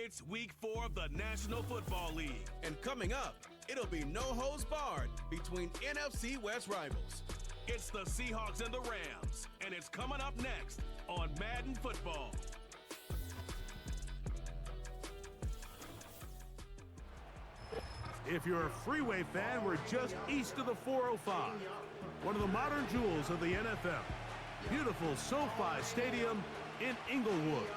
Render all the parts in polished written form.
It's week 4 of the National Football League. And coming up, it'll be no holds barred between NFC West rivals. It's the Seahawks and the Rams, and it's coming up next on Madden Football. If you're a freeway fan, we're just east of the 405, one of the modern jewels of the NFL. Beautiful SoFi Stadium in Inglewood.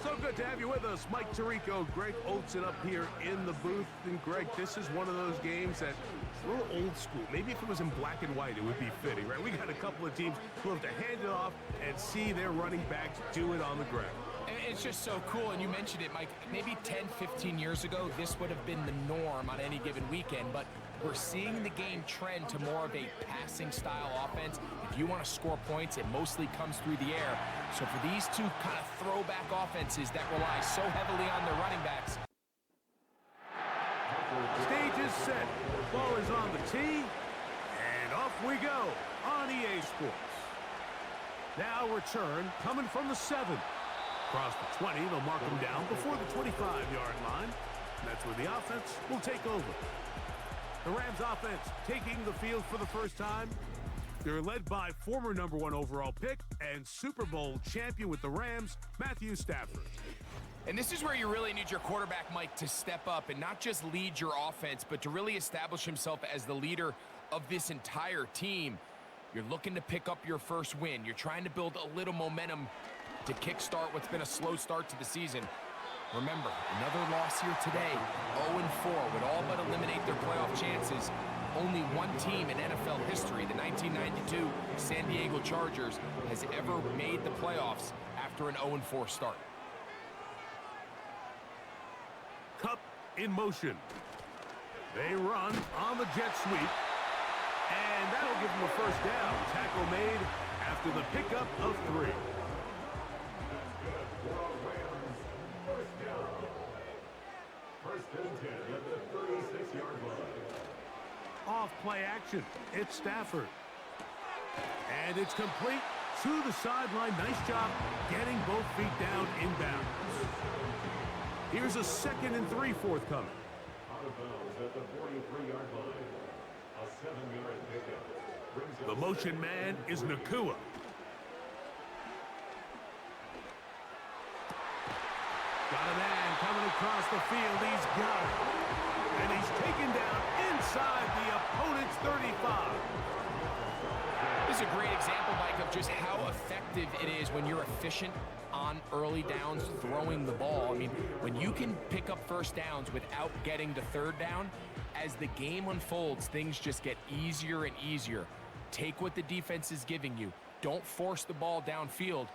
So good to have you with us. Mike Tirico, Greg Olsen up here in the booth. And Greg, this is one of those games that's a little old school. Maybe if it was in black and white, it would be fitting, right? We got a couple of teams who have to hand it off and see their running backs do it on the ground. It's just so cool, and you mentioned it, Mike. Maybe 10, 15 years ago, this would have been the norm on any given weekend, but we're seeing the game trend to more of a passing-style offense. If you want to score points, it mostly comes through the air. So for these two kind of throwback offenses that rely so heavily on their running backs. Stage is set. Ball is on the tee, and off we go on EA Sports. Now return coming from the 7. Across the 20, they'll mark them down before the 25-yard line. And that's where the offense will take over. The Rams offense taking the field for the first time. They're led by former #1 overall pick and Super Bowl champion with the Rams, Matthew Stafford. And this is where you really need your quarterback, Mike, to step up and not just lead your offense, but to really establish himself as the leader of this entire team. You're looking to pick up your first win. You're trying to build a little momentum to kickstart what's been a slow start to the season. Remember, another loss here today, 0-4, would all but eliminate their playoff chances. Only one team in NFL history, the 1992 San Diego Chargers, has ever made the playoffs after an 0-4 start. Cup in motion. They run on the jet sweep, and that'll give them a first down. Tackle made after the pickup of 3. Off play action. It's Stafford. And it's complete to the sideline. Nice job getting both feet down inbounds. Here's a 2nd and 3 forthcoming. Out of bounds at the 43-yard line. A 7-yard pickup. The motion man is Nakua. Got a man coming across the field. He's got it. And he's taken down inside the opponent's 35. This is a great example, Mike, of just how effective it is when you're efficient on early downs throwing the ball. I mean, when you can pick up first downs without getting to third down, as the game unfolds, things just get easier and easier. Take what the defense is giving you. Don't force the ball downfield.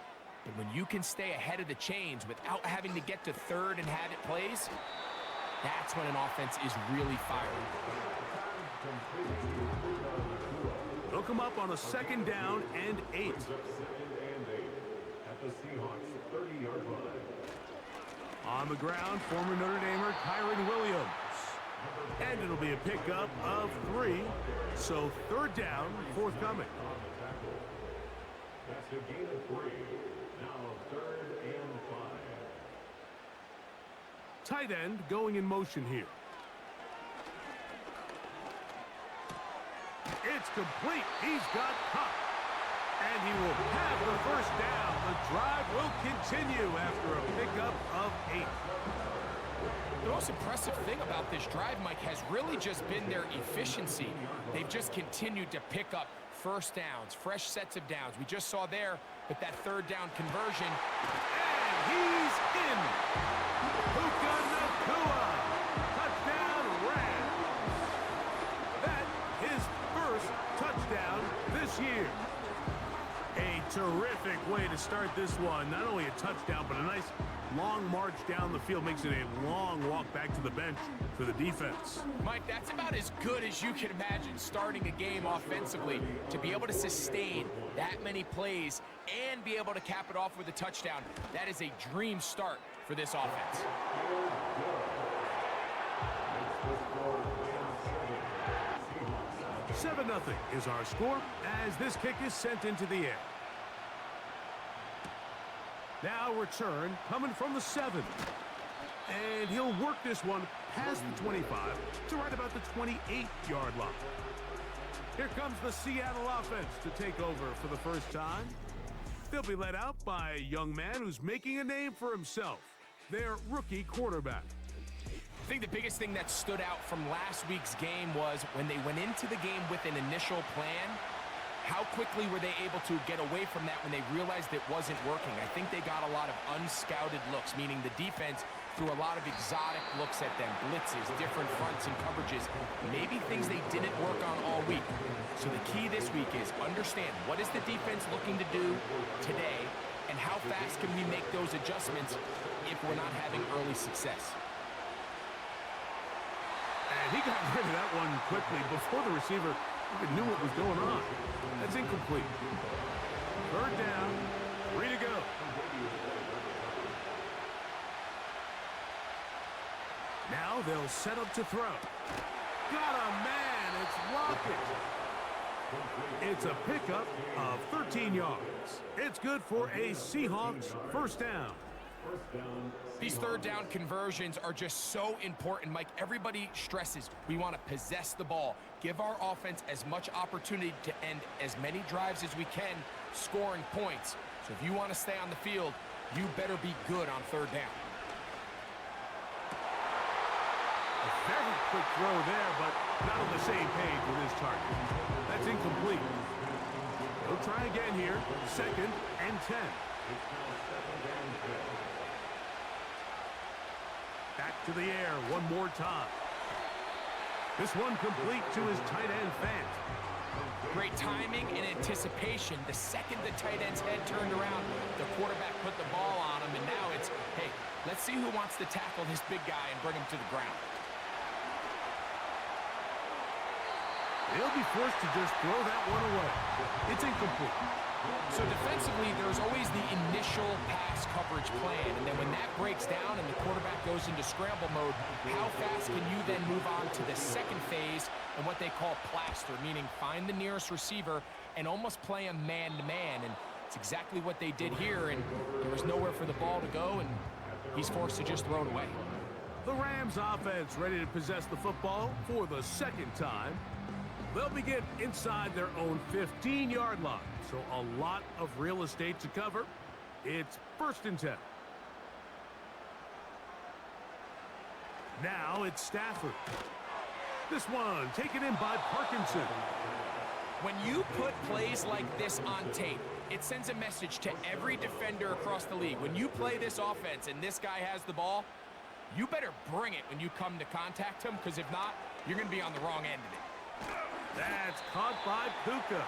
But when you can stay ahead of the chains without having to get to third and have it plays, that's when an offense is really firing. They'll come up on a 2nd down and 8. At the Seahawks 30-yard line. On the ground, former Notre Damer Kyron Williams. And it'll be a pickup of 3. So 3rd down forthcoming. That's a gain of 3. Now 3rd and 5. Tight end going in motion here. It's complete. He's got Cup. And he will have the first down. The drive will continue after a pickup of 8. The most impressive thing about this drive, Mike, has really just been their efficiency. They've just continued to pick up first downs, fresh sets of downs. We just saw there with that 3rd down conversion. And he's in. Puka Nakua. Touchdown Rams. That his first touchdown this year. A terrific way to start this one. Not only a touchdown, but a nice long march down the field. Makes it a long walk back to the bench for the defense. Mike, that's about as good as you can imagine starting a game offensively. To be able to sustain that many plays and be able to cap it off with a touchdown, that is a dream start for this offense. 7-0 is our score as this kick is sent into the air. Now return coming from the 7. And he'll work this one past the 25 to right about the 28-yard line. Here comes the Seattle offense to take over for the first time. They'll be led out by a young man who's making a name for himself, their rookie quarterback. I think the biggest thing that stood out from last week's game was when they went into the game with an initial plan, how quickly were they able to get away from that when they realized it wasn't working. I think they got a lot of unscouted looks, meaning the defense threw a lot of exotic looks at them, blitzes, different fronts and coverages, maybe things they didn't work on all week. So the key this week is understand what is the defense looking to do today and how fast can we make those adjustments if we're not having early success. And he got rid of that one quickly before the receiver even knew what was going on. That's incomplete. Third down, 3 to go. Now they'll set up to throw. Got a man, it's Lockett. It's a pickup of 13 yards. It's good for a Seahawks first down. These third down conversions are just so important, Mike. Everybody stresses we want to possess the ball, give our offense as much opportunity to end as many drives as we can, scoring points. So if you want to stay on the field, you better be good on third down. A very quick throw there, but not on the same page with his target. That's incomplete. He'll try again here. 2nd and 10. Back to the air one more time. This one complete to his tight end, Fant. Great timing and anticipation. The second the tight end's head turned around, the quarterback put the ball on him, and now it's, hey, let's see who wants to tackle this big guy and bring him to the ground. They'll be forced to just throw that one away. It's incomplete. So defensively, there's always the initial pass coverage plan, and then when that breaks down and the quarterback goes into scramble mode, how fast can you then move on to the second phase and what they call plaster, meaning find the nearest receiver and almost play him man-to-man, and it's exactly what they did here, and there was nowhere for the ball to go, and he's forced to just throw it away. The Rams offense ready to possess the football for the second time. They'll begin inside their own 15-yard line, so a lot of real estate to cover. It's 1st and 10. Now it's Stafford. This one taken in by Parkinson. When you put plays like this on tape, it sends a message to every defender across the league. When you play this offense and this guy has the ball, you better bring it when you come to contact him, because if not, you're going to be on the wrong end of it. That's caught by Puka.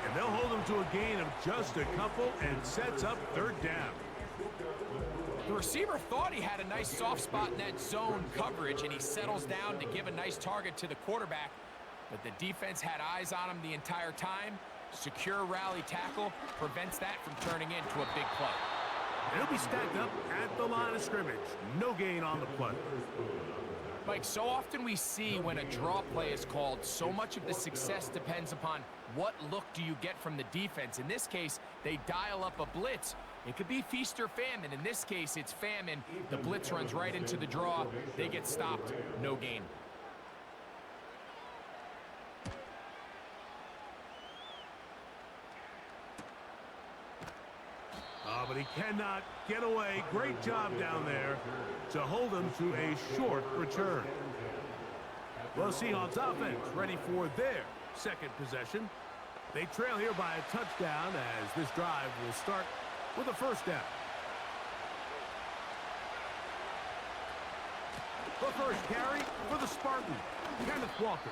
And they'll hold him to a gain of just a couple and sets up 3rd down. The receiver thought he had a nice soft spot in that zone coverage, and he settles down to give a nice target to the quarterback. But the defense had eyes on him the entire time. Secure rally tackle prevents that from turning into a big play. He'll be stacked up at the line of scrimmage. No gain on the play. Mike, so often we see when a draw play is called, so much of the success depends upon what look do you get from the defense. In this case, they dial up a blitz. It could be feast or famine. In this case, it's famine. The blitz runs right into the draw. They get stopped. No gain. But he cannot get away. Great job down there to hold him to a short return. Well, Seahawks offense ready for their second possession. They trail here by a touchdown as this drive will start with a 1st down. The first carry for the Spartan, Kenneth Walker.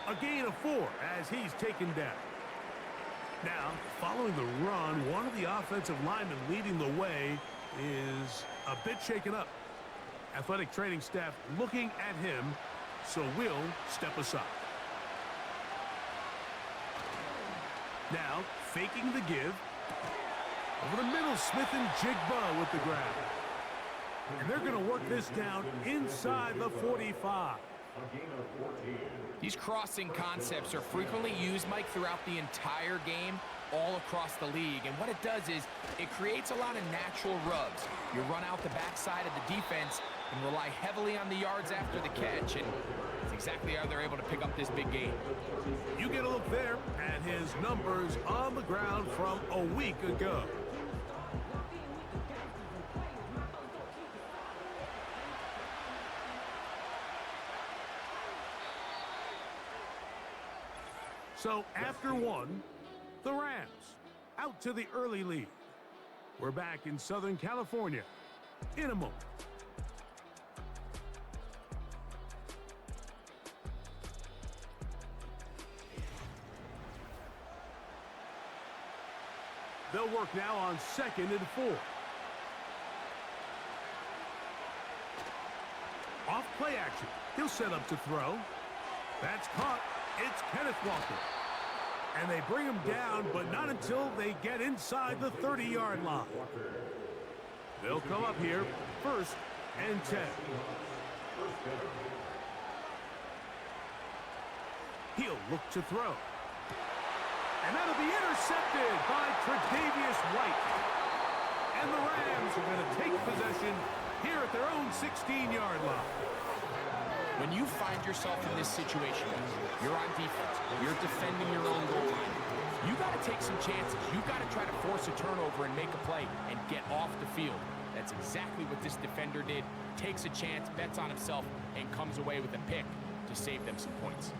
A gain of 4 as he's taken down. Now, following the run, one of the offensive linemen leading the way is a bit shaken up. Athletic training staff looking at him, so we'll step aside. Now, faking the give. Over the middle, Smith and Jigba with the grab. And they're going to work this down inside the 45. These crossing concepts are frequently used, Mike, throughout the entire game. all across the league. And what it does is it creates a lot of natural rubs. You run out the backside of the defense and rely heavily on the yards after the catch. And that's exactly how they're able to pick up this big game. You get a look there at his numbers on the ground from a week ago. So after one, the Rams out to the early lead. We're back in Southern California in a moment. They'll work now on 2nd and 4. Off play action. He'll set up to throw. That's caught. It's Kenneth Walker. And they bring him down, but not until they get inside the 30-yard line. They'll come up here, 1st and 10. He'll look to throw. And that'll be intercepted by Tre'Davious White. And the Rams are going to take possession here at their own 16-yard line. When you find yourself in this situation, you're on defense, you're defending your own goal line, you got to take some chances. You got to try to force a turnover and make a play and get off the field. That's exactly what this defender did. Takes a chance, bets on himself, and comes away with a pick to save them some points.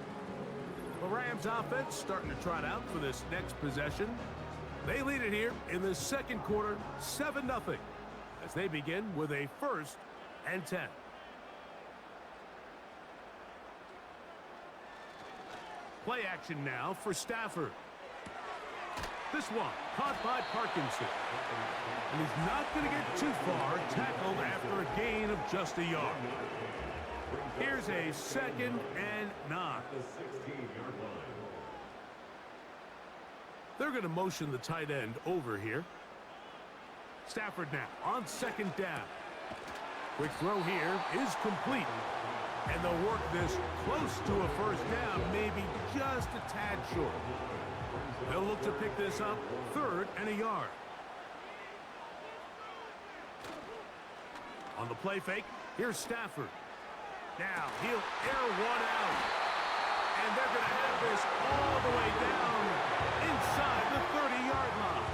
The Rams offense starting to trot out for this next possession. They lead it here in the second quarter, 7-0, as they begin with a 1st and 10. Play action now for Stafford. This one caught by Parkinson. And he's not going to get too far, tackled after a gain of just a yard. Here's a 2nd and 9. They're going to motion the tight end over here. Stafford now on 2nd down. Quick throw here is complete. And they'll work this close to a 1st down, maybe just a tad short. They'll look to pick this up 3rd and a yard. On the play fake, here's Stafford. Now he'll air one out. And they're going to have this all the way down inside the 30-yard line.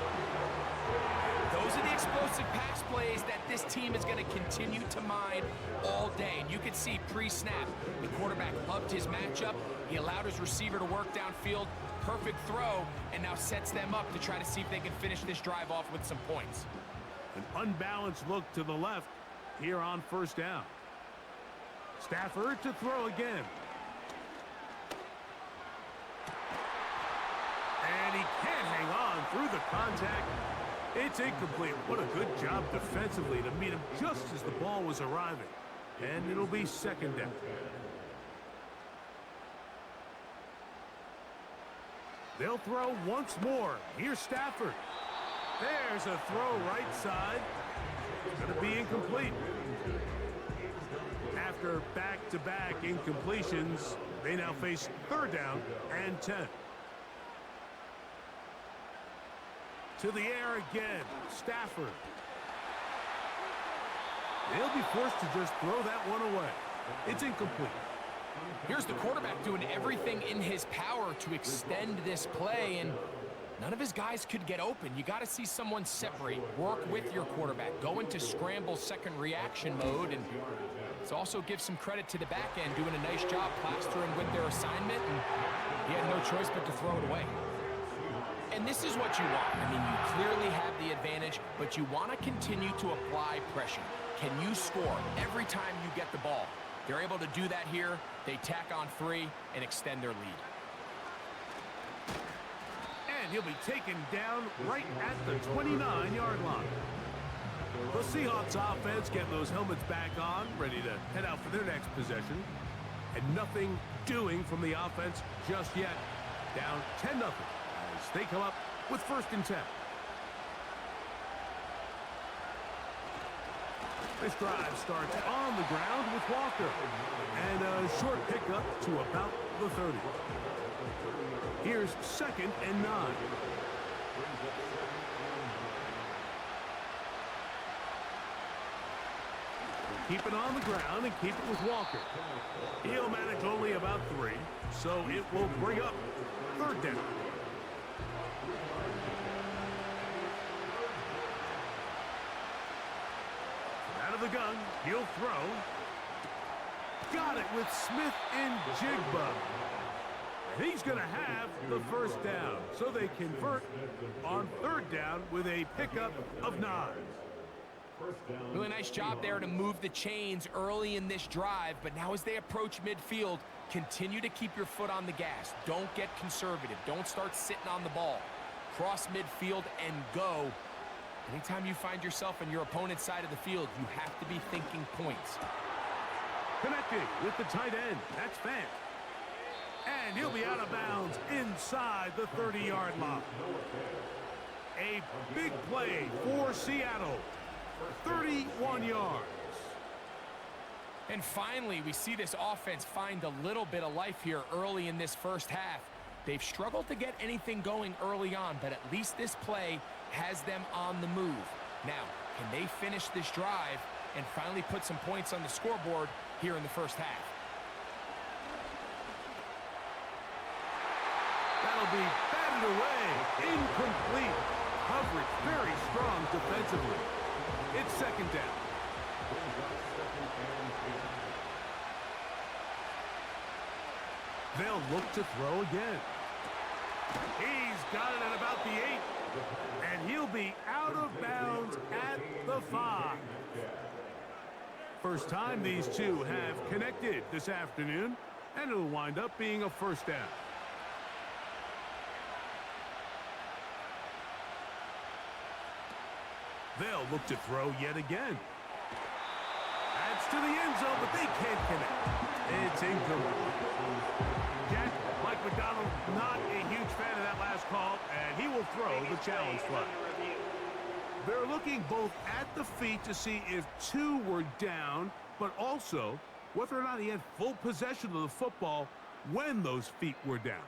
Those are the explosive pass plays that this team is going to continue to mine all day. And you can see pre-snap, the quarterback loved his matchup. He allowed his receiver to work downfield. Perfect throw, and now sets them up to try to see if they can finish this drive off with some points. An unbalanced look to the left here on 1st down. Stafford to throw again. And he can't hang on through the contact. It's incomplete. What a good job defensively to meet him just as the ball was arriving. And it'll be 2nd down. They'll throw once more. Here's Stafford. There's a throw right side. It's going to be incomplete. After back-to-back incompletions, they now face 3rd down and 10. To the air again, Stafford. They'll be forced to just throw that one away. It's incomplete. Here's the quarterback doing everything in his power to extend this play, and none of his guys could get open. You got to see someone separate, work with your quarterback, go into scramble second reaction mode, and let's also give some credit to the back end doing a nice job plastering with their assignment, and he had no choice but to throw it away. And this is what you want. I mean, you clearly have the advantage, but you want to continue to apply pressure. Can you score every time you get the ball? They're able to do that here. They tack on 3 and extend their lead. And he'll be taken down right at the 29-yard line. The Seahawks offense getting those helmets back on, ready to head out for their next possession. And nothing doing from the offense just yet. Down 10-0 as they come up with 1st and 10. This drive starts on the ground with Walker. And a short pickup to about the 30. Here's 2nd and 9. Keep it on the ground and keep it with Walker. He'll manage only about 3, so it will bring up 3rd down. Out of the gun, he'll throw. Got it with Smith and Jigba. And he's going to have the 1st down, so they convert on 3rd down with a pickup of 9. Really nice job there to move the chains early in this drive, but now as they approach midfield, continue to keep your foot on the gas. Don't get conservative. Don't start sitting on the ball. Cross midfield and go. Anytime you find yourself on your opponent's side of the field, you have to be thinking points. Connecting with the tight end. That's Fant. And he'll be out of bounds inside the 30-yard line. A big play for Seattle. 31 yards. And finally, we see this offense find a little bit of life here early in this first half. They've struggled to get anything going early on, but at least this play has them on the move. Now, can they finish this drive and finally put some points on the scoreboard here in the first half? That'll be batted away. Incomplete. Coverage very strong defensively. It's 2nd down. They'll look to throw again. He's got it at about the 8. And he'll be out of bounds at the 5. First time these two have connected this afternoon, and it'll wind up being a 1st down. They'll look to throw yet again. That's to the end zone, but they can't connect. It's incomplete. Jack, Mike McDonald, not a huge fan of that last call, and he will throw the challenge flag. They're looking both at the feet to see if 2 were down, but also whether or not he had full possession of the football when those feet were down.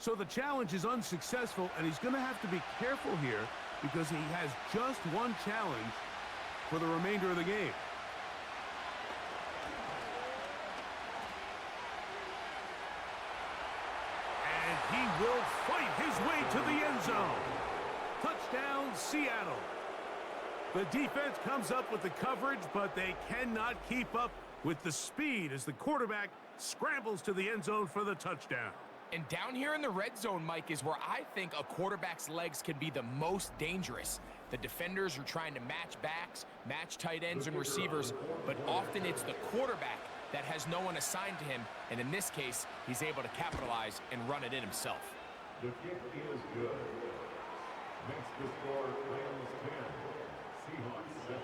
So the challenge is unsuccessful, and he's going to have to be careful here because he has just one challenge for the remainder of the game. And he will fight his way to the end zone. Touchdown, Seattle. The defense comes up with the coverage, but they cannot keep up with the speed as the quarterback scrambles to the end zone for the touchdown. And down here in the red zone, Mike, is where I think a quarterback's legs can be the most dangerous. The defenders are trying to match backs, match tight ends and receivers, but often it's the quarterback that has no one assigned to him, and in this case, he's able to capitalize and run it in himself. The kick is good. Makes the score Rams 10, Seahawks 7.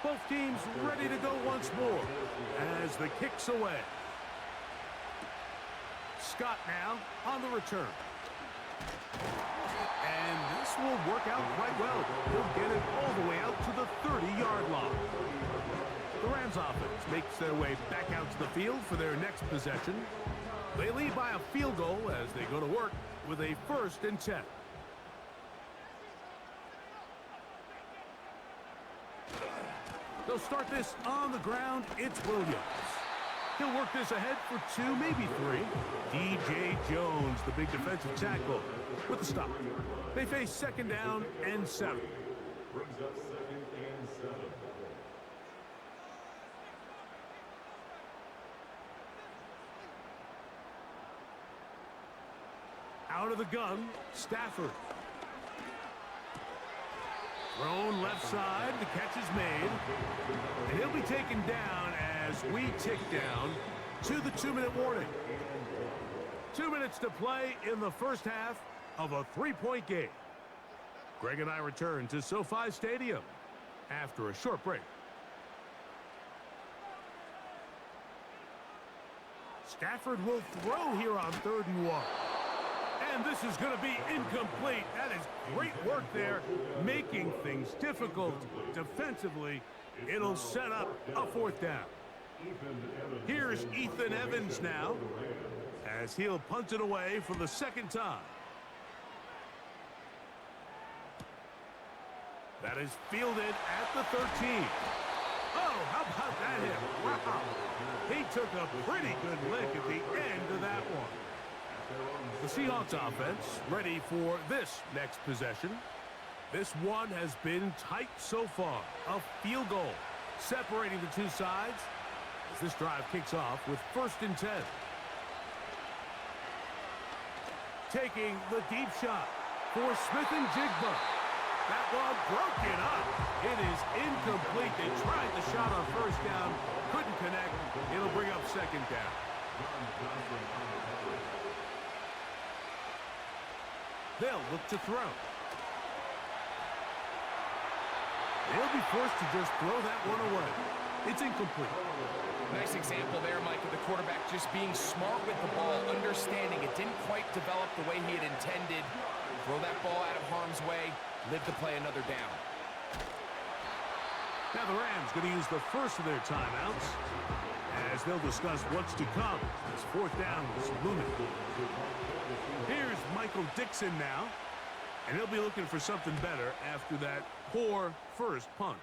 Both teams ready to go once more as the kick's away. Scott now on the return. And this will work out quite well. He'll get it all the way out to the 30-yard line. The Rams offense makes their way back out to the field for their next possession. They lead by a field goal as they go to work with a 1st and 10. They'll start this on the ground. It's Williams. He'll work this ahead for 2, maybe 3. DJ Jones, the big defensive tackle, with the stop. They face 2nd down and 7. Brings up 2nd and 7. Out of the gun, Stafford. Thrown left side, the catch is made. And he'll be taken down as we tick down to the 2-minute warning. 2 minutes to play in the first half of a 3-point game. Greg and I return to SoFi Stadium after a short break. Stafford will throw here on 3rd and 1. And this is going to be incomplete. That is great work there, making things difficult defensively. It'll set up a 4th down. Here's Ethan Evans now, as he'll punt it away for the second time. That is fielded at the 13. Oh, how about that hit? Wow. He took a pretty good lick at the end of that one. The Seahawks offense ready for this next possession. This one has been tight so far. A field goal separating the two sides as this drive kicks off with 1st and 10. Taking the deep shot for Smith and Jigba. That ball broken up. It is incomplete. They tried the shot on 1st down. Couldn't connect. It'll bring up 2nd down. They'll look to throw. They'll be forced to just throw that one away. It's incomplete. Nice example there, Mike, of the quarterback just being smart with the ball, understanding it didn't quite develop the way he had intended. Throw that ball out of harm's way, live to play another down. Now the Rams going to use the first of their timeouts as they'll discuss what's to come as 4th down is looming. Here's Michael Dixon now, and he'll be looking for something better after that poor first punt.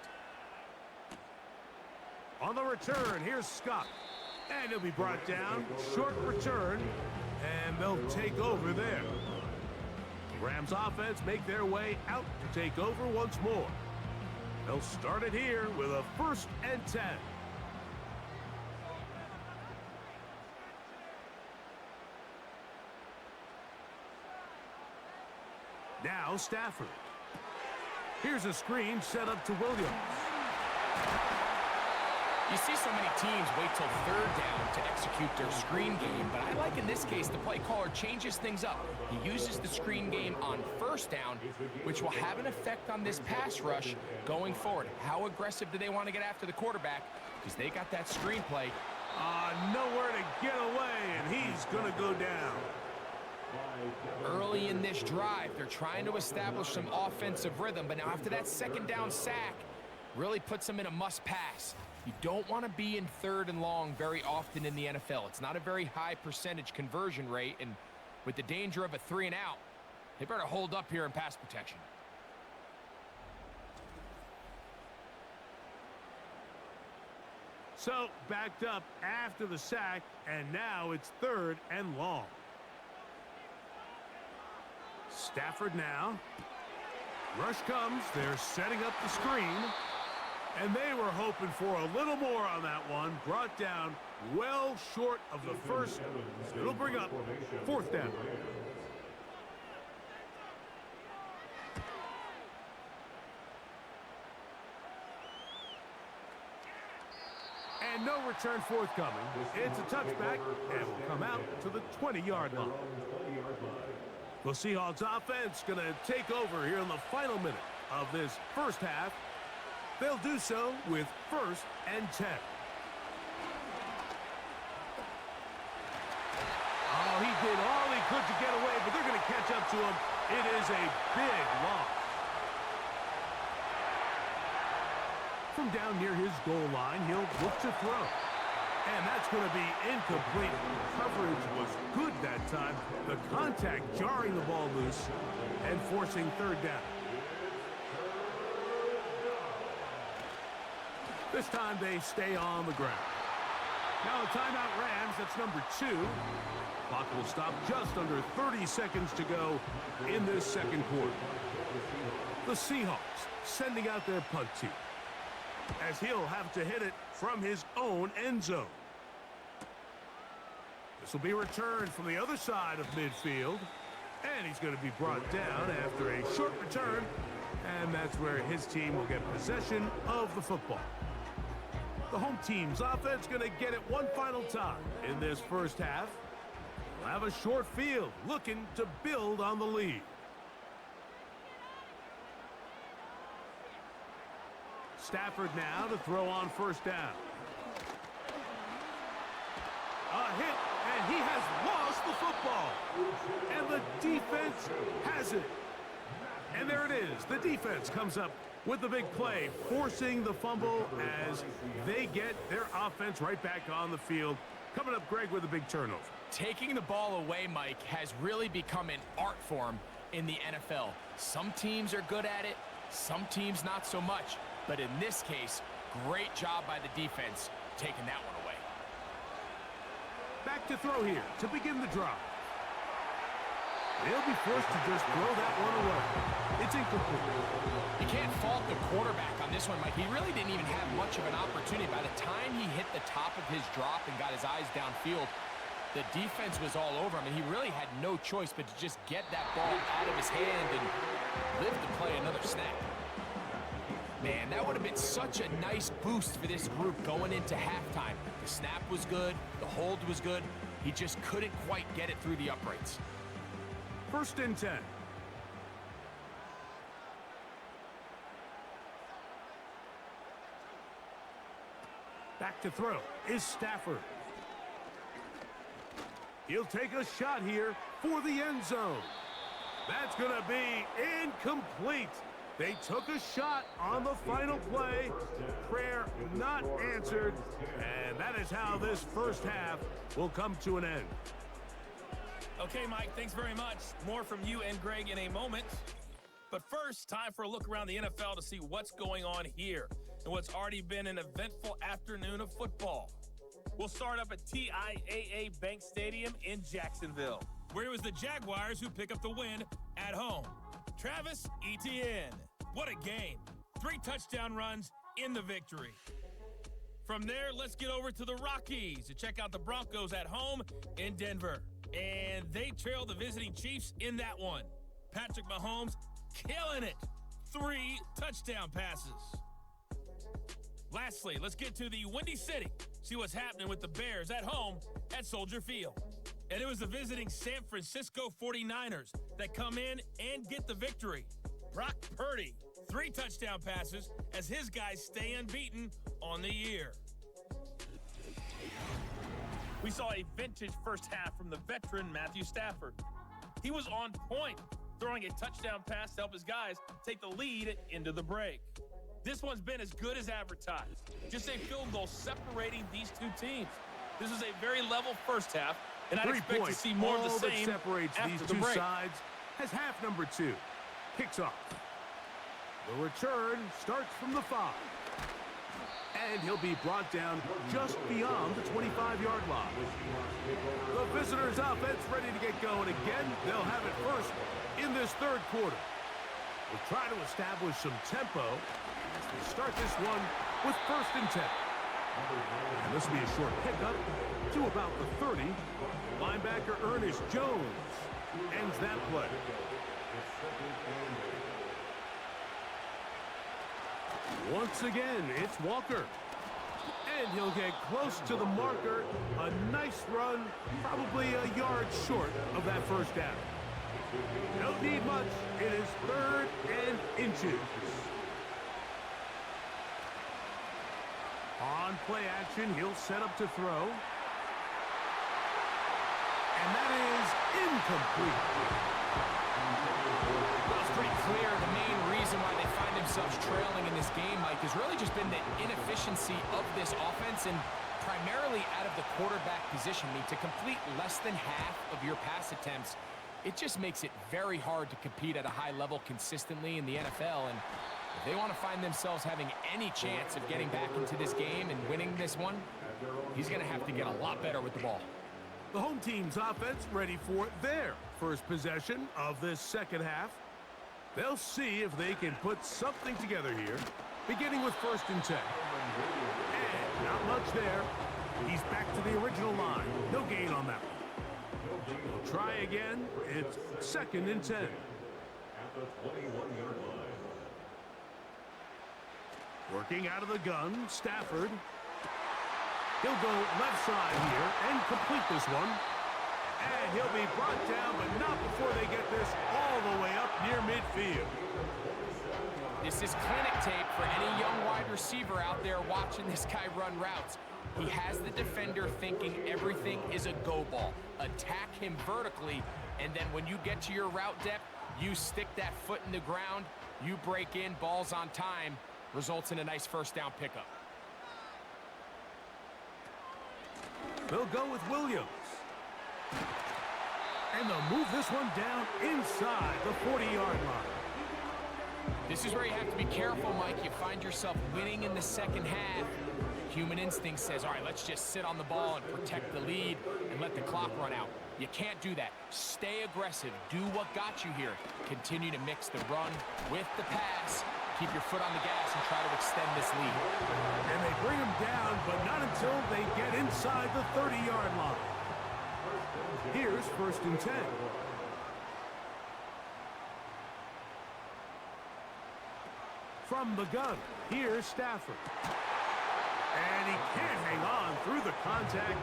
On the return, here's Scott, and he'll be brought down. Short return, and they'll take over there. The Rams offense make their way out to take over once more. They'll start it here with a 1st and 10. Now Stafford. Here's a screen set up to Williams. You see so many teams wait till 3rd down to execute their screen game, but I like in this case the play caller changes things up. He uses the screen game on 1st down, which will have an effect on this pass rush going forward. How aggressive do they want to get after the quarterback? Because they got that screen play. Nowhere to get away, and he's going to go down. Early in this drive, they're trying to establish some offensive rhythm, but now after that 2nd down sack, really puts them in a must-pass. You don't want to be in 3rd and long very often in the NFL. It's not a very high percentage conversion rate, and with the danger of a 3 and out, they better hold up here in pass protection. So, backed up after the sack, and now it's 3rd and long. Stafford now. Rush comes. They're setting up the screen. And they were hoping for a little more on that one. Brought down well short of the first. It'll bring up 4th down. And no return forthcoming. It's a touchback and will come out to the 20-yard line. The Seahawks offense going to take over here in the final minute of this first half. They'll do so with 1st and 10. Oh, he did all he could to get away, but they're going to catch up to him. It is a big loss. From down near his goal line, he'll look to throw. And that's going to be incomplete. Coverage was good that time. The contact jarring the ball loose and forcing 3rd down. This time they stay on the ground. Now a timeout Rams, that's number 2. Clock will stop just under 30 seconds to go in this 2nd quarter. The Seahawks sending out their punt team, as he'll have to hit it from his own end zone. This will be returned from the other side of midfield, and he's going to be brought down after a short return, and that's where his team will get possession of the football. The home team's offense going to get it one final time in this first half. They'll have a short field, looking to build on the lead. Stafford now to throw on 1st down. A hit, and he has lost the football. And the defense has it. And there it is. The defense comes up with the big play, forcing the fumble as they get their offense right back on the field. Coming up, Greg, with a big turnover. Taking the ball away, Mike, has really become an art form in the NFL. Some teams are good at it, some teams not so much. But in this case, great job by the defense taking that one away. Back to throw here to begin the drive. They'll be forced to just throw that one away. It's incomplete. You can't fault the quarterback on this one, Mike. He really didn't even have much of an opportunity. By the time he hit the top of his drop and got his eyes downfield, the defense was all over him, and he really had no choice but to just get that ball out of his hand and live to play another snap. Man, that would have been such a nice boost for this group going into halftime. The snap was good, the hold was good. He just couldn't quite get it through the uprights. 1st and 10. Back to throw is Stafford. He'll take a shot here for the end zone. That's going to be incomplete. They took a shot on the final play. Prayer not answered. And that is how this first half will come to an end. Okay, Mike, thanks very much. More from you and Greg in a moment. But first, time for a look around the NFL to see what's going on here and what's already been an eventful afternoon of football. We'll start up at TIAA Bank Stadium in Jacksonville, where it was the Jaguars who pick up the win at home. Travis Etienne. What a game. 3 touchdown runs in the victory. From there, let's get over to the Rockies to check out the Broncos at home in Denver. And they trail the visiting Chiefs in that one. Patrick Mahomes killing it. 3 touchdown passes. Lastly, let's get to the Windy City. See what's happening with the Bears at home at Soldier Field. And it was the visiting San Francisco 49ers that come in and get the victory. Brock Purdy, 3 touchdown passes as his guys stay unbeaten on the year. We saw a vintage first half from the veteran Matthew Stafford. He was on point, throwing a touchdown pass to help his guys take the lead into the break. This one's been as good as advertised. Just a field goal separating these two teams. This is a very level first half, and I'd expect to see more of the same that separates after these the two break. sides as half number 2 kicks off. The return starts from the 5. And he'll be brought down just beyond the 25-yard line. The visitors' offense ready to get going again. They'll have it first in this third quarter. We'll try to establish some tempo as we start this one with 1st and 10. And this will be a short pickup to about the 30. Linebacker Ernest Jones ends that play. Once again, it's Walker. And he'll get close to the marker. A nice run, probably a yard short of that first down. Don't need much. It is 3rd and inches. On play action, he'll set up to throw. And that is incomplete. Well, it's pretty clear the main reason why they find themselves trailing in this game, Mike, has really just been the inefficiency of this offense and primarily out of the quarterback position. I mean, to complete less than half of your pass attempts, it just makes it very hard to compete at a high level consistently in the NFL. And if they want to find themselves having any chance of getting back into this game and winning this one, he's going to have to get a lot better with the ball. The home team's offense ready for their first possession of this second half. They'll see if they can put something together here, beginning with 1st and 10. And not much there. He's back to the original line. No gain on that one. We'll try again. It's 2nd and 10. At the 21-yard line. Working out of the gun, Stafford. He'll go left side here and complete this one. And he'll be brought down, but not before they get this all the way up near midfield. This is clinic tape for any young wide receiver out there watching this guy run routes. He has the defender thinking everything is a go ball. Attack him vertically, and then when you get to your route depth, You stick that foot in the ground, you break in, ball's on time, results in a nice first down pickup. They'll go with Williams. And they'll move this one down inside the 40-yard line. This is where you have to be careful, Mike. You find yourself winning in the second half. Human instinct says, all right, let's just sit on the ball and protect the lead and let the clock run out. You can't do that. Stay aggressive. Do what got you here. Continue to mix the run with the pass. Keep your foot on the gas and try to extend this lead. And they bring him down, but not until they get inside the 30-yard line. Here's 1st and 10. From the gun, here's Stafford. And he can't hang on through the contact.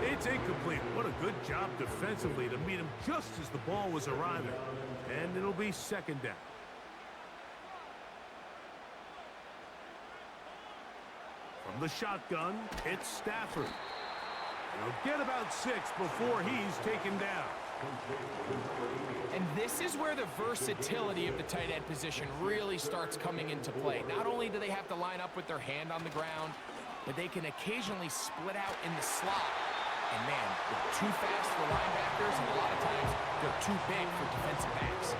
It's incomplete. What a good job defensively to meet him just as the ball was arriving. And it'll be 2nd down. From the shotgun, it's Stafford. He'll get about 6 before he's taken down. And this is where the versatility of the tight end position really starts coming into play. Not only do they have to line up with their hand on the ground, but they can occasionally split out in the slot. And man, they're too fast for linebackers, and a lot of times they're too big for defensive backs.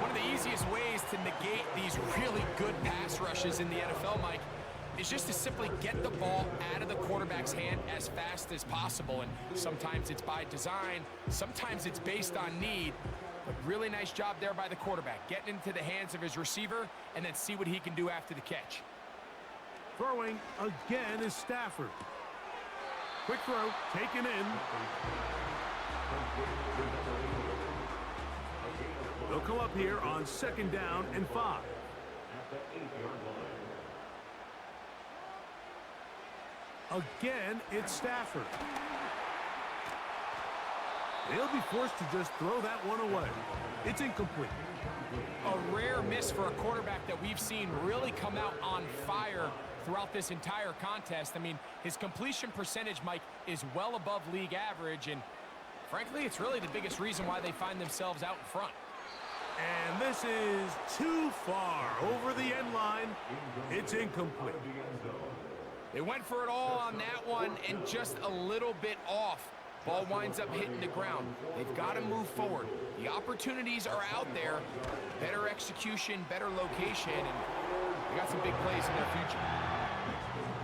One of the easiest ways to negate these really good pass rushes in the NFL, Mike, is just to simply get the ball out of the quarterback's hand as fast as possible. And sometimes it's by design, sometimes it's based on need. But really nice job there by the quarterback, getting into the hands of his receiver and then see what he can do after the catch. Throwing again is Stafford. Quick throw, taken in. They'll come up here on 2nd down and 5. Again, it's Stafford. They'll be forced to just throw that one away. It's incomplete. A rare miss for a quarterback that we've seen really come out on fire throughout this entire contest. I mean, his completion percentage, Mike, is well above league average, and frankly, it's really the biggest reason why they find themselves out in front. And this is too far over the end line. It's incomplete. They went for it all on that one and just a little bit off. Ball winds up hitting the ground. They've got to move forward. The opportunities are out there. Better execution, better location, and they got some big plays in their future.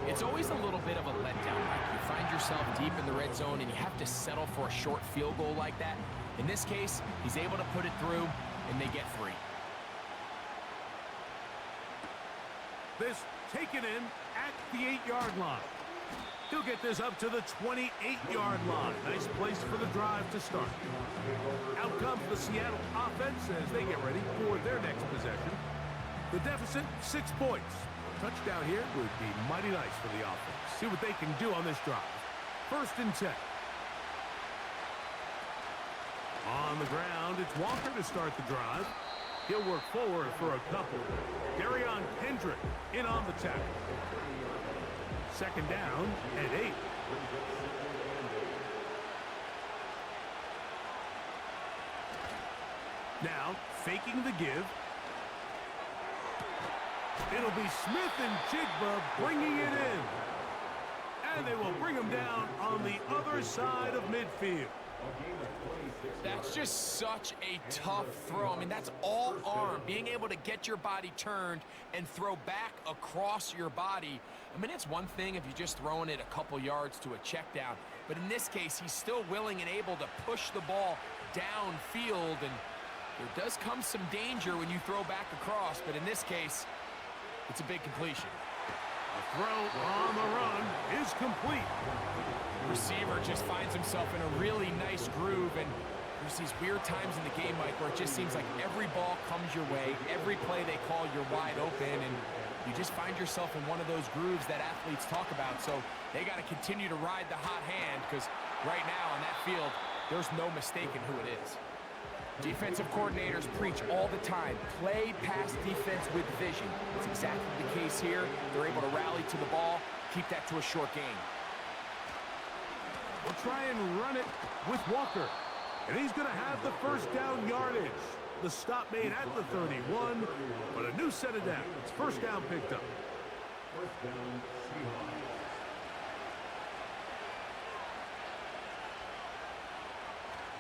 It's always a little bit of a letdown. Like you find yourself deep in the red zone and you have to settle for a short field goal like that. In this case, he's able to put it through, and they get 3. This taken in at the 8-yard line. He'll get this up to the 28-yard line. Nice place for the drive to start. Out comes the Seattle offense as they get ready for their next possession. The deficit, 6 points. Touchdown here would be mighty nice for the offense. See what they can do on this drive. 1st and 10. On the ground, it's Walker to start the drive. He'll work forward for a couple. Darion Kendrick in on the tackle. 2nd down and 8. Now, faking the give. It'll be Smith and Jigba bringing it in. And they will bring him down on the other side of midfield. That's just such a tough throw. I mean, that's all arm. Being able to get your body turned and throw back across your body. I mean, it's one thing if you're just throwing it a couple yards to a check down. But in this case, he's still willing and able to push the ball downfield. And there does come some danger when you throw back across. But in this case, it's a big completion. The throw on the run is complete. Receiver just finds himself in a really nice groove, and there's these weird times in the game, Mike, where it just seems like every ball comes your way, every play they call, you're wide open, and you just find yourself in one of those grooves that athletes talk about. So they got to continue to ride the hot hand, because right now on that field, there's no mistaking who it is. Defensive coordinators preach all the time, play pass defense with vision. It's exactly the case here. They're able to rally to the ball, keep that to a short game. We'll try and run it with Walker. And he's going to have the 1st down yardage. The stop made at the 31, but a new set of downs. First down picked up. First down, Seahawks.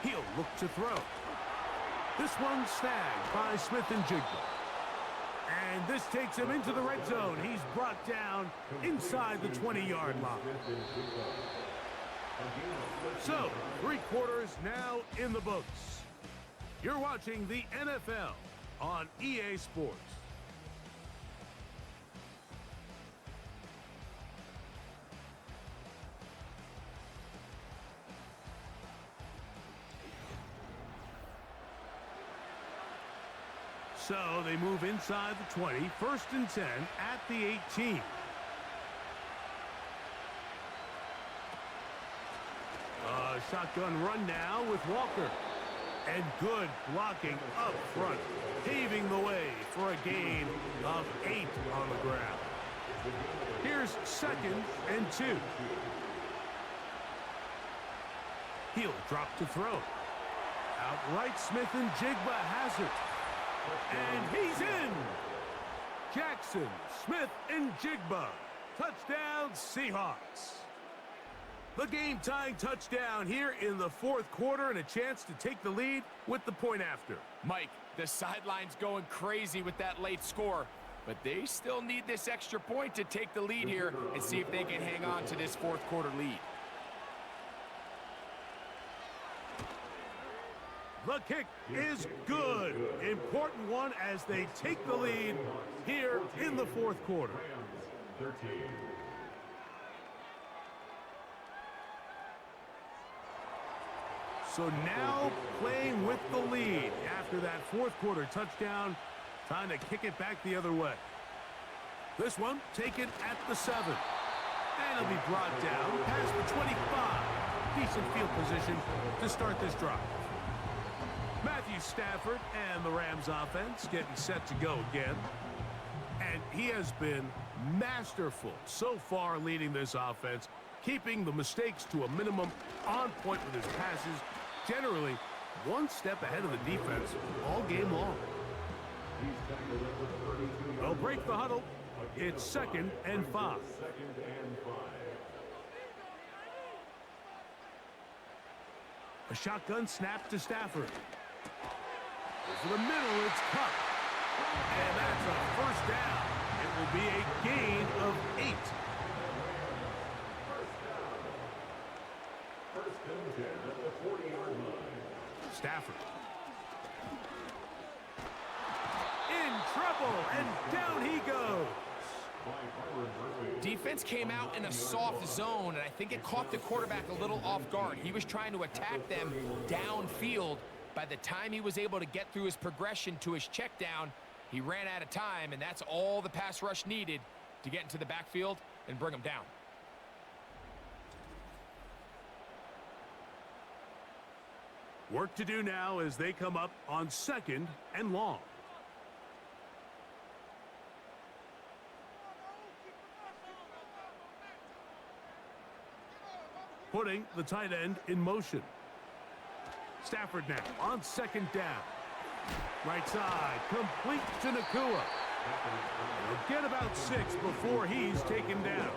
He'll look to throw. This one snagged by Smith and Jigba. And this takes him into the red zone. He's brought down inside the 20-yard line. So, 3 quarters now in the books. You're watching the NFL on EA Sports. So they move inside the 20, 1st and 10 at the 18. Shotgun run now with Walker. And good blocking up front, paving the way for a gain of 8 on the ground. Here's 2nd and 2. He'll drop to throw. Outright Smith and Jigba has it. And he's in. Jackson, Smith, and Jigba. Touchdown, Seahawks. The game-tying touchdown here in the 4th quarter and a chance to take the lead with the point after. Mike, the sideline's going crazy with that late score, but they still need this extra point to take the lead here and see if they can hang on to this 4th quarter lead. The kick is good. Important one as they take the lead here in the 4th quarter. 13. So now playing with the lead after that 4th quarter touchdown, trying to kick it back the other way. This one taken at the 7. And it'll be brought down past the 25. Decent field position to start this drive. Matthew Stafford and the Rams offense getting set to go again. And he has been masterful so far leading this offense, keeping the mistakes to a minimum, on point with his passes, generally one step ahead of the defense all game long. They'll break the huddle. It's 2nd and 5. A shotgun snap to Stafford. Over the middle, it's Cup. And that's a 1st down. It will be a gain of 8. Stafford. In trouble, and down he goes. Defense came out in a soft zone, and I think it caught the quarterback a little off guard. He was trying to attack them downfield. By the time he was able to get through his progression to his check down, he ran out of time, and that's all the pass rush needed to get into the backfield and bring him down. Work to do now as they come up on 2nd and long. Putting the tight end in motion. Stafford now on 2nd down. Right side, complete to Nakua. He'll get about 6 before he's taken down.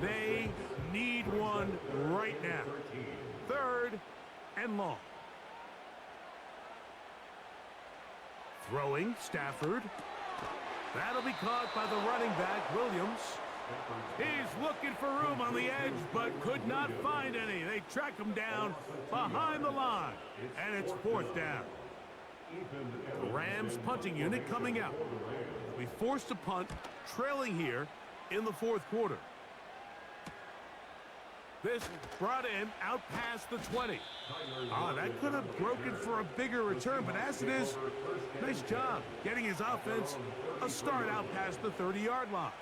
They need one right now. 3rd and long. Throwing, Stafford. That'll be caught by the running back, Williams. He's looking for room on the edge, but could not find any. They track him down behind the line, and it's 4th down. The Rams punting unit coming out. We forced to punt, trailing here in the 4th quarter. This brought in out past the 20. That could have broken for a bigger return, but as it is, nice job getting his offense a start out past the 30-yard line.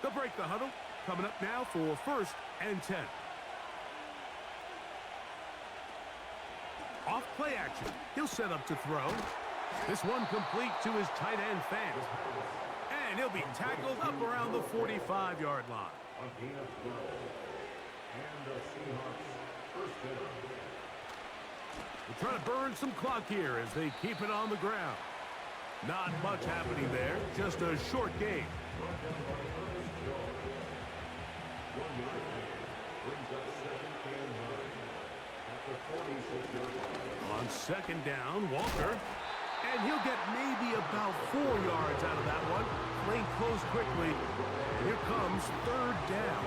They'll break the huddle. Coming up now for 1st and 10. Off play action. He'll set up to throw. This one complete to his tight end Fant. And he'll be tackled up around the 45-yard line. And the Seahawks They're trying to burn some clock here as they keep it on the ground. Not much happening there, just a short game. On second down, Walker. And he'll get maybe about 4 yards out of that one. Playing close quickly. And here comes third down.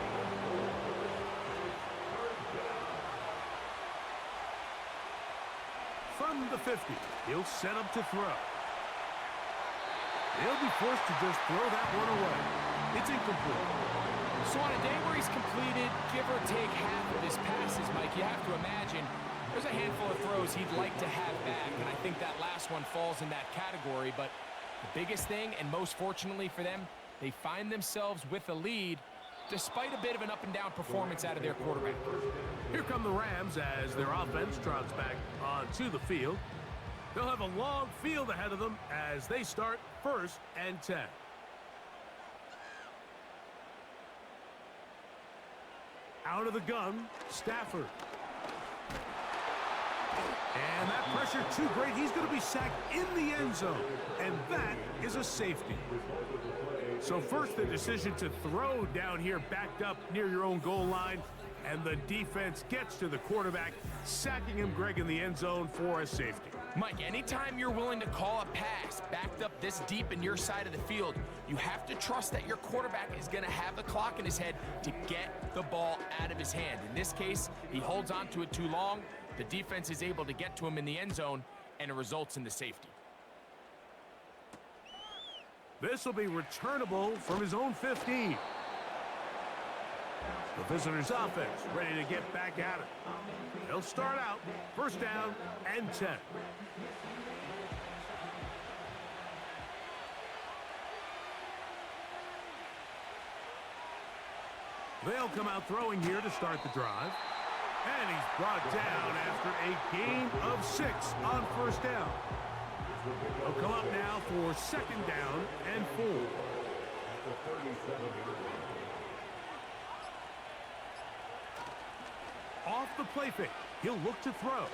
From the 50, he'll set up to throw. He'll be forced to just throw that one away. It's incomplete. So on a day where he's completed, give or take half of his passes, Mike, you have to imagine there's a handful of throws he'd like to have back, and I think that last one falls in that category. But the biggest thing, and most fortunately for them, they find themselves with a lead despite a bit of an up-and-down performance out of their quarterback. Here come the Rams as their offense trots back onto the field. They'll have a long field ahead of them as they start 1st and 10. Out of the gun, Stafford. And that pressure too great. He's going to be sacked in the end zone. And that is a safety. So first the decision to throw down here backed up near your own goal line. And the defense gets to the quarterback, sacking him, Greg, in the end zone for a safety. Mike, anytime you're willing to call a pass backed up this deep in your side of the field, you have to trust that your quarterback is going to have the clock in his head to get the ball out of his hand. In this case, he holds on to it too long. The defense is able to get to him in the end zone, and it results in the safety. This will be returnable from his own 15. The visitors' offense ready to get back at it. They'll start out 1st down and 10. They'll come out throwing here to start the drive. And he's brought down after a gain of 6 on 1st down. They'll come up now for 2nd down and 4. Off the play fake, he'll look to throw.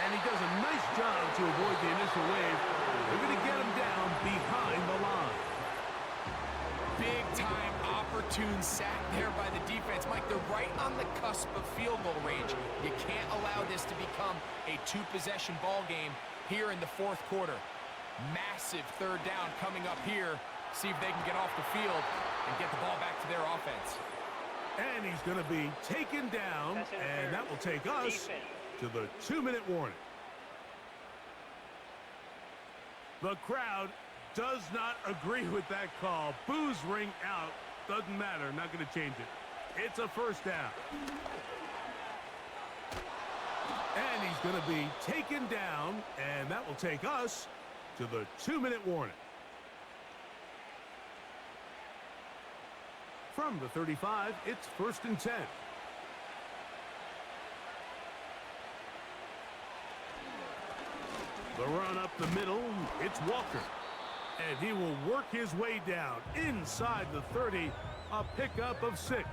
And he does a nice job to avoid the initial wave. They're going to get him down behind the line. Big-time opportune sack there by the defense. Mike, they're right on the cusp of field goal range. You can't allow this to become a 2-possession ball game here in the 4th quarter. Massive 3rd down coming up here. See if they can get off the field and get the ball back to their offense. And he's going to be taken down, and that will take us to the 2-minute warning. The crowd does not agree with that call. Boos ring out. Doesn't matter. Not going to change it. It's a 1st down. And he's going to be taken down, and that will take us to the 2-minute warning. From the 35, it's 1st and 10. The run up the middle, it's Walker. And he will work his way down inside the 30, a pickup of 6.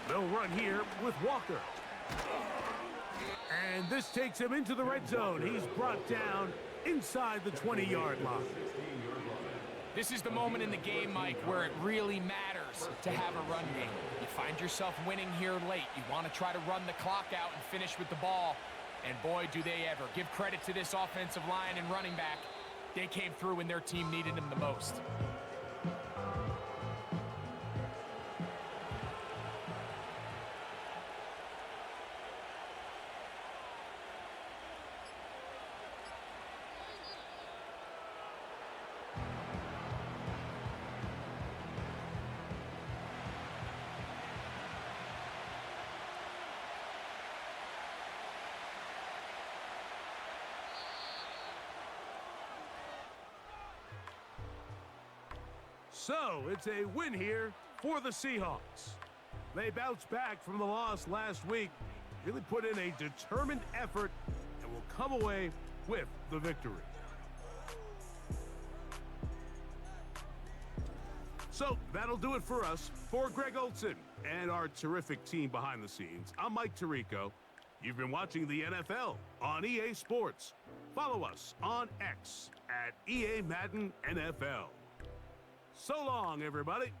They'll run here with Walker. And this takes him into the red zone. He's brought down inside the 20-yard line. This is the moment in the game, Mike, where it really matters to have a run game. You find yourself winning here late. You want to try to run the clock out and finish with the ball. And boy, do they ever. Give credit to this offensive line and running back. They came through when their team needed them the most. So, it's a win here for the Seahawks. They bounced back from the loss last week, really put in a determined effort, and will come away with the victory. So that'll do it for us. For Greg Olson and our terrific team behind the scenes, I'm Mike Tirico. You've been watching the NFL on EA Sports. Follow us on X at EA Madden NFL. So long, everybody.